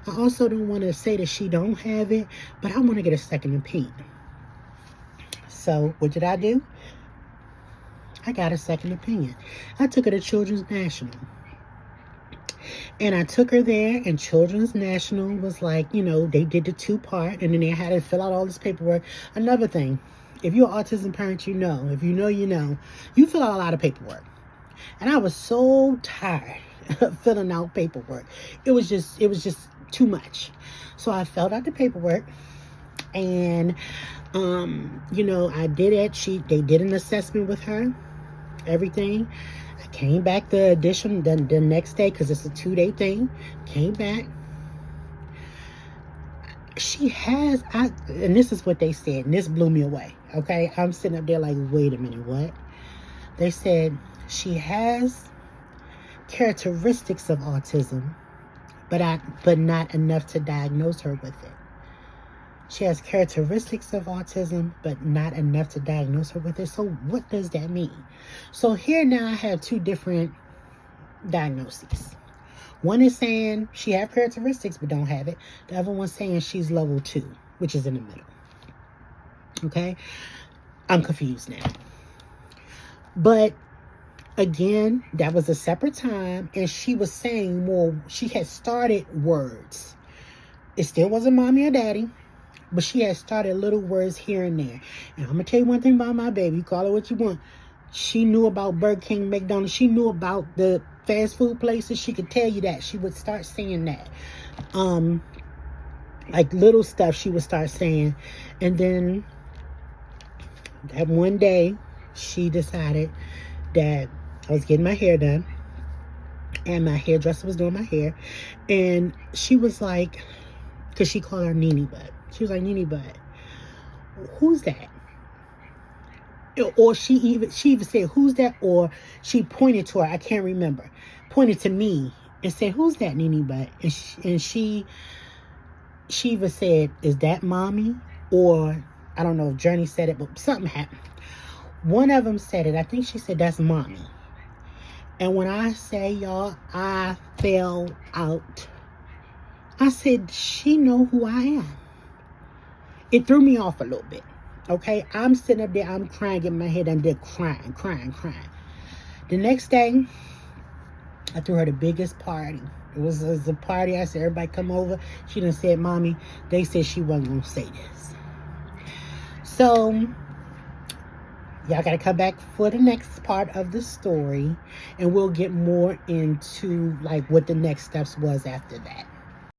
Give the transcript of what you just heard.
I also don't want to say that she don't have it, but I want to get a second opinion. So what did I do? I got a second opinion. I took her to Children's National. And I took her there, and Children's National was like, they did the 2-part, and then they had to fill out all this paperwork. Another thing, if you're an autism parent, you know. If you know, you fill out a lot of paperwork. And I was so tired of filling out paperwork. It was just too much. So I filled out the paperwork, and I did it. They did an assessment with her, everything. I came back the next day, because it's a 2-day thing. Came back. She has, and this is what they said, and this blew me away. Okay, I'm sitting up there like, wait a minute, what? They said she has characteristics of autism, but not enough to diagnose her with it. She has characteristics of autism, but not enough to diagnose her with it. So what does that mean? So here now I have 2 different diagnoses. One is saying she has characteristics, but don't have it. The other one's saying she's level 2, which is in the middle. Okay? I'm confused now. But again, that was a separate time, and she was saying, well, she had started words. It still wasn't mommy or daddy, but she had started little words here and there. And I'm going to tell you one thing about my baby. You call it what you want. She knew about Burger King, McDonald's. She knew about the fast food places. She could tell you that. She would start saying that. Like little stuff she would start saying. And then that one day, she decided that I was getting my hair done. And my hairdresser was doing my hair. And she was like, because she called her Nene Butt. She was like, Nene Butt, who's that? Or she even said, who's that? Or she pointed to her, I can't remember, pointed to me and said, who's that, Nene Butt? And she even said, is that mommy? Or I don't know if Journey said it, but something happened. One of them said it. I think she said, that's mommy. And when I say, y'all, I fell out. I said, she know who I am. It threw me off a little bit. Okay, I'm sitting up there, I'm crying, getting my head under there, crying. The next day, I threw her the biggest party. It was a party. I said, everybody come over. She done said, mommy, they said she wasn't going to say this. So, y'all got to come back for the next part of the story, and we'll get more into like what the next steps was after that.